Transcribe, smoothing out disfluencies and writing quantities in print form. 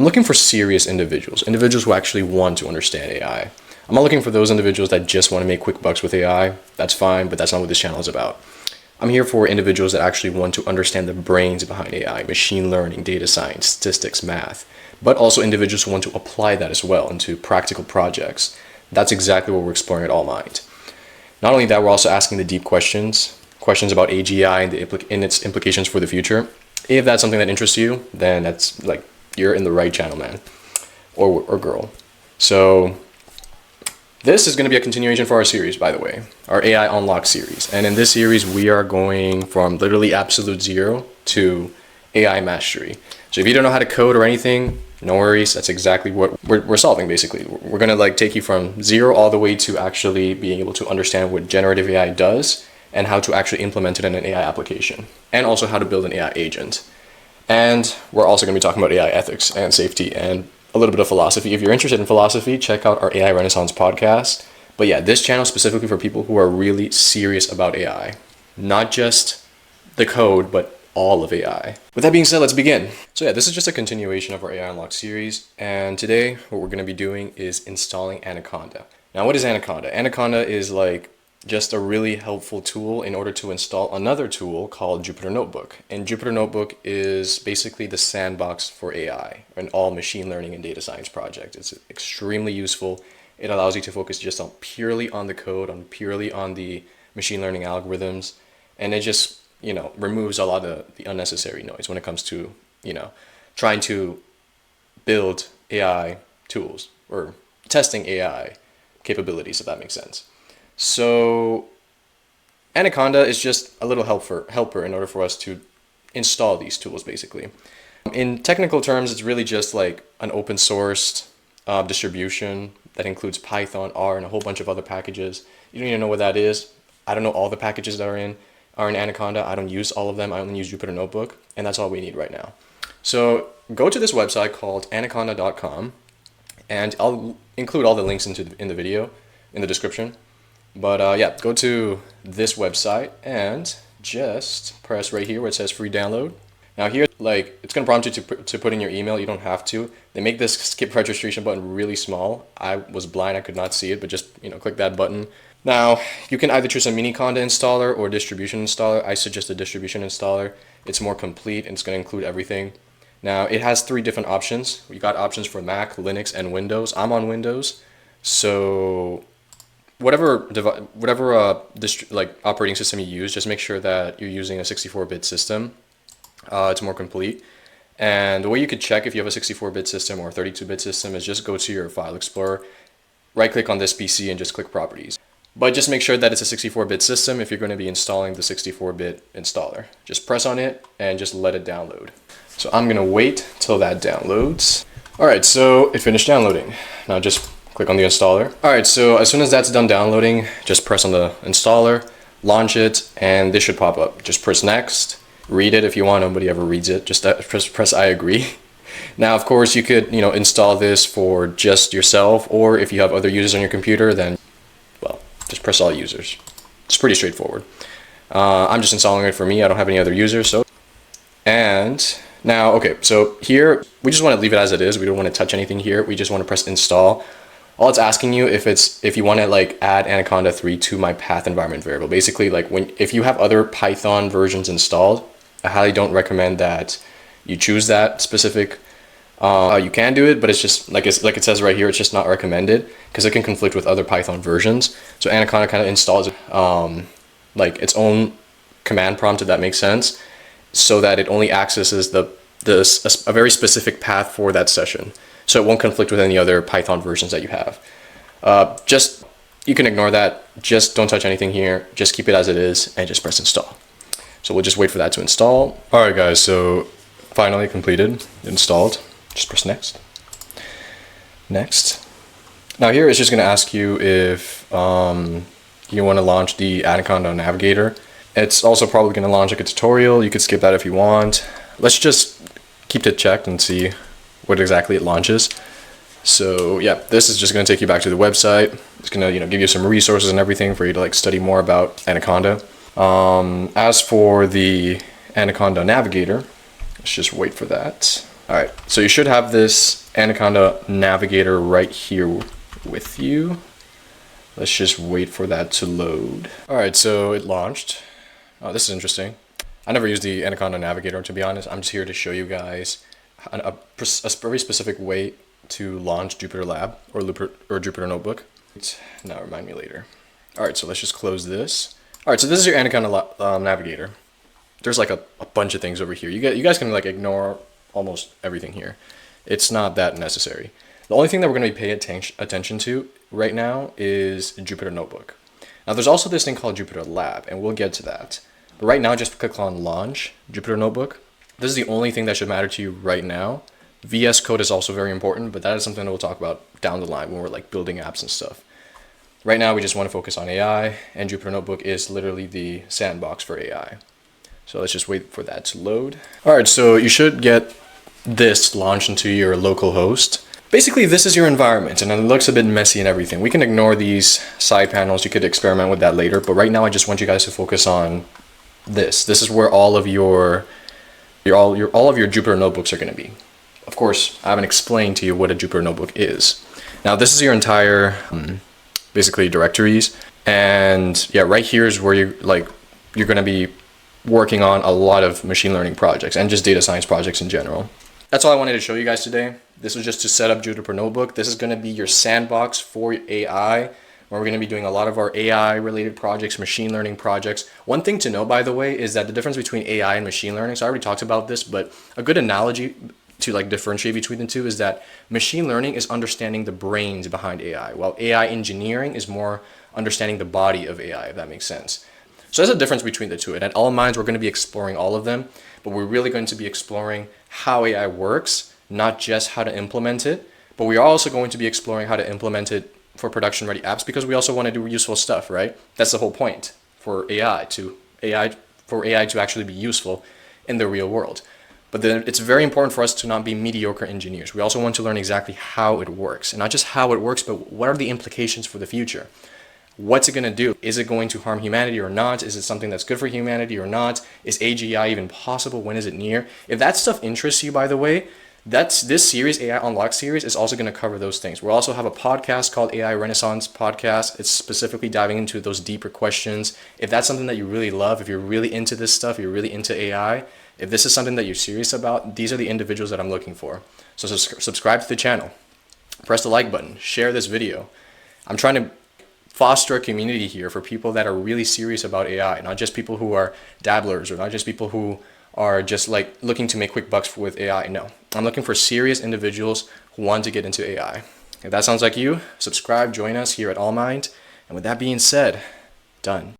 looking for serious individuals who actually want to understand AI. I'm not looking for those individuals that just want to make quick bucks with AI. That's fine, but that's not what this channel is about. I'm here for individuals that actually want to understand the brains behind AI, machine learning, data science, statistics, math, but also individuals who want to apply that as well into practical projects. That's exactly what we're exploring at All Mind. Not only that, we're also asking the deep questions about AGI and its implications for the future. If that's something that interests you, then that's like, you're in the right channel, man, or girl. So this is going to be a continuation for our series, by the way, our AI Unlock series. And in this series, we are going from literally absolute zero to AI mastery. So if you don't know how to code or anything, no worries. That's exactly what we're solving, basically. We're going to like take you from zero all the way to actually being able to understand what generative AI does and how to actually implement it in an AI application, and also how to build an AI agent. And we're also going to be talking about AI ethics and safety and a little bit of philosophy. If you're interested in philosophy, check out our AI Renaissance podcast. But yeah, this channel is specifically for people who are really serious about AI, not just the code, but all of AI. With that being said, let's begin. So yeah, this is just a continuation of our AI Unlock series. And today, what we're going to be doing is installing Anaconda. Now, what is Anaconda? Anaconda is like just a really helpful tool in order to install another tool called Jupyter Notebook. And Jupyter Notebook is basically the sandbox for AI and all machine learning and data science projects. It's extremely useful. It allows you to focus just on purely on the code, purely on the machine learning algorithms. And it just, removes a lot of the unnecessary noise when it comes to, trying to build AI tools or testing AI capabilities, if that makes sense. So Anaconda is just a little helper in order for us to install these tools, basically. In technical terms, it's really just like an open sourced distribution that includes Python, R, and a whole bunch of other packages. You don't even know what that is. I don't know all the packages that are in Anaconda. I don't use all of them. I only use Jupyter Notebook, and that's all we need right now. So go to this website called anaconda.com, and I'll include all the links in the video, in the description. But yeah, go to this website and just press right here where it says free download. Now here, like, it's going to prompt you to put in your email. You don't have to. They make this skip registration button really small. I was blind. I could not see it, but just, click that button. Now, you can either choose a Miniconda installer or distribution installer. I suggest a distribution installer. It's more complete and it's going to include everything. Now, it has 3 different options. We got options for Mac, Linux, and Windows. I'm on Windows, so whatever operating system you use, just make sure that you're using a 64-bit system. It's more complete. And the way you could check if you have a 64-bit system or a 32-bit system is just go to your file explorer, right-click on this PC, and just click Properties. But just make sure that it's a 64-bit system if you're going to be installing the 64-bit installer. Just press on it and just let it download. So I'm going to wait till that downloads. All right, so it finished downloading. Now just click on the installer. All right, so as soon as that's done downloading, just press on the installer, launch it, and this should pop up. Just press next, read it if you want. Nobody ever reads it. Just press I agree. Now, of course, you could install this for just yourself, or if you have other users on your computer, then well, just press all users. It's pretty straightforward. I'm just installing it for me. I don't have any other users. And now, okay, so here we just want to leave it as it is. We don't want to touch anything here. We just want to press install. All it's asking you if you want to like add Anaconda 3 to my path environment variable. Basically, like if you have other Python versions installed, I highly don't recommend that you choose that specific. You can do it, but it's just like it says right here, it's just not recommended because it can conflict with other Python versions. So Anaconda kind of installs like its own command prompt, if that makes sense, so that it only accesses a very specific path for that session. So it won't conflict with any other Python versions that you have. You can ignore that. Just don't touch anything here. Just keep it as it is and just press install. So we'll just wait for that to install. All right, guys, so finally completed, installed. Just press next. Next. Now here it's just going to ask you if you want to launch the Anaconda Navigator. It's also probably going to launch like a tutorial. You could skip that if you want. Let's just keep it checked and see what exactly it launches. So yeah, this is just going to take you back to the website. It's going to give you some resources and everything for you to like study more about Anaconda. As for the Anaconda Navigator, let's just wait for that. All right, so you should have this Anaconda navigator right here with you. Let's just wait for that to load. All right, so it launched. Oh, this is interesting. I never used the Anaconda navigator, to be honest. I'm just here to show you guys a very specific way to launch Jupyter Lab or Jupyter Notebook. Now remind me later. All right, so let's just close this. All right, so this is your Anaconda navigator. There's like a bunch of things over here. You guys can like ignore almost everything here. It's not that necessary. The only thing that we're going to be paying attention to right now is Jupyter Notebook. Now there's also this thing called Jupyter Lab, and we'll get to that. But right now, just click on Launch Jupyter Notebook. This is the only thing that should matter to you right now. VS Code is also very important, but that is something that we'll talk about down the line when we're like building apps and stuff. Right now, we just want to focus on AI, and Jupyter Notebook is literally the sandbox for AI. So let's just wait for that to load. All right, so you should get this launched into your local host. Basically, this is your environment, and it looks a bit messy and everything. We can ignore these side panels. You could experiment with that later, but right now I just want you guys to focus on this. This is where all of your Jupyter notebooks are going to be. Of course, I haven't explained to you what a Jupyter notebook is. Now, this is your entire basically directories, and yeah, right here is where you're going to be working on a lot of machine learning projects and just data science projects in general. That's all I wanted to show you guys today. This was just to set up Jupyter Notebook. This is going to be your sandbox for AI, where we're going to be doing a lot of our AI related projects, machine learning projects. One thing to know, by the way, is that the difference between AI and machine learning, so I already talked about this, but a good analogy to like differentiate between the two is that machine learning is understanding the brains behind AI, while AI engineering is more understanding the body of AI, if that makes sense. So there's a difference between the two, and at All Minds, we're going to be exploring all of them, but we're really going to be exploring how AI works, not just how to implement it, but we are also going to be exploring how to implement it for production-ready apps, because we also want to do useful stuff, right? That's the whole point for AI to actually be useful in the real world. But then it's very important for us to not be mediocre engineers. We also want to learn exactly how it works, and not just how it works, but what are the implications for the future? What's it going to do? Is it going to harm humanity or not? Is it something that's good for humanity or not? Is AGI even possible? When is it near? If that stuff interests you, by the way, this series, AI Unlocked series, is also going to cover those things. We'll also have a podcast called AI Renaissance Podcast. It's specifically diving into those deeper questions. If that's something that you really love, if you're really into this stuff, you're really into AI, if this is something that you're serious about, these are the individuals that I'm looking for. So subscribe to the channel, press the like button, share this video. I'm trying to foster a community here for people that are really serious about AI, not just people who are dabblers or not just people who are just like looking to make quick bucks with AI. No, I'm looking for serious individuals who want to get into AI. If that sounds like you, subscribe, join us here at All Mind. And with that being said, done.